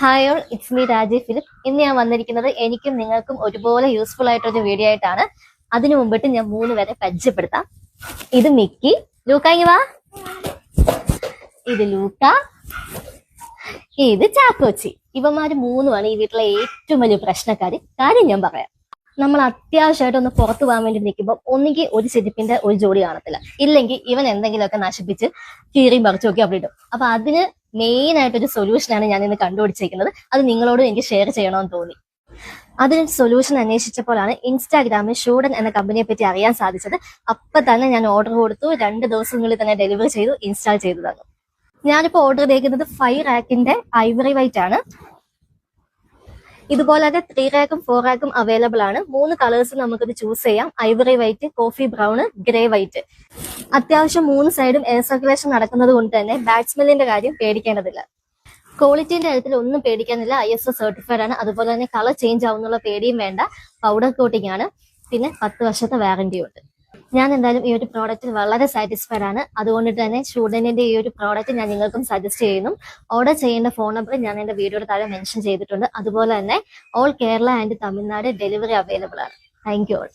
Hi all, it's me Rajeev Philip. ഇന്ന് ഞാൻ വന്നിരിക്കുന്നത് എനിക്കും നിങ്ങൾക്കും ഒരുപോലെ യൂസ്ഫുൾ ആയിട്ടൊരു വീഡിയോ ആയിട്ടാണ്. അതിനു മുമ്പിട്ട് ഞാൻ 3 പേരെ പരിചയപ്പെടുത്താം. ഇത് മിക്കി. ലൂക്ക ഇങ്ങ് വാ. ഇത് ലൂക്ക. ഇത് ചാക്കോച്ചി. ഇവന്മാര് 3 ഈ വീട്ടിലെ ഏറ്റവും വലിയ പ്രശ്നക്കാര്. കാര്യം ഞാൻ പറയാം. നമ്മൾ അത്യാവശ്യമായിട്ട് ഒന്ന് പുറത്തു പോകാൻ വേണ്ടി നിൽക്കുമ്പോൾ ഒന്നുകിൽ ഒരു ചെരുപ്പിന്റെ ഒരു ജോഡി കാണത്തില്ല, ഇല്ലെങ്കിൽ ഇവൻ എന്തെങ്കിലുമൊക്കെ നശിപ്പിച്ച് കീറിയും പറിച്ചും ഒക്കെ അവിടെ ഇടും. അപ്പൊ അതിന് മെയിൻ ആയിട്ടൊരു സൊല്യൂഷനാണ് ഞാൻ ഇന്ന് കണ്ടുപിടിച്ചിരിക്കുന്നത്. അത് നിങ്ങളോട് എനിക്ക് ഷെയർ ചെയ്യണമെന്ന് തോന്നി. അതിന് സൊല്യൂഷൻ അന്വേഷിച്ചപ്പോഴാണ് ഇൻസ്റ്റാഗ്രാമിൽ ഷൂഡൻ എന്ന കമ്പനിയെ പറ്റി അറിയാൻ സാധിച്ചത്. അപ്പൊ തന്നെ ഞാൻ ഓർഡർ കൊടുത്തു. 2 ദിവസത്തിനുള്ളിൽ തന്നെ ഡെലിവറി ചെയ്തു, ഇൻസ്റ്റാൾ ചെയ്തു തന്നു. ഞാനിപ്പോ ഓർഡർ ചെയ്തിരിക്കുന്നത് 5 റാക്കിന്റെ ഐവറി വൈറ്റ് ആണ്. ഇതുപോലെ തന്നെ 3 റാക്കും 4 റാക്കും അവൈലബിൾ ആണ്. 3 കളേഴ്സ് നമുക്കിത് ചൂസ് ചെയ്യാം. Ivory white, coffee brown, grey white. അത്യാവശ്യം 3 സൈഡും എയർ സർക്കുലേഷൻ നടക്കുന്നത് കൊണ്ട് തന്നെ ബാറ്റ്സ്മെല്ലിന്റെ കാര്യം പേടിക്കേണ്ടതില്ല. ക്വാളിറ്റിന്റെ കാര്യത്തിൽ ഒന്നും പേടിക്കാനില്ല. ISO സർട്ടിഫൈഡ് ആണ്. അതുപോലെ തന്നെ കളർ ചേഞ്ച് ആവുന്നുള്ള പേടിയും വേണ്ട. പൗഡർ കോട്ടിംഗ് ആണ്. പിന്നെ 10 വർഷത്തെ വാറന്റിയും ഉണ്ട്. ഞാൻ എന്തായാലും ഈ ഒരു പ്രോഡക്റ്റിൽ വളരെ സാറ്റിസ്ഫൈഡ് ആണ്. അതുകൊണ്ട് തന്നെ ഷൂഡനിന്റെ ഈ ഒരു പ്രോഡക്റ്റ് ഞാൻ നിങ്ങൾക്കും സജസ്റ്റ് ചെയ്യുന്നു. ഓർഡർ ചെയ്യേണ്ട ഫോൺ നമ്പർ ഞാൻ എന്റെ വീഡിയോയുടെ താഴെ മെൻഷൻ ചെയ്തിട്ടുണ്ട്. അതുപോലെ തന്നെ all Kerala and Tamil Nadu delivery available ആണ്. Thank you all.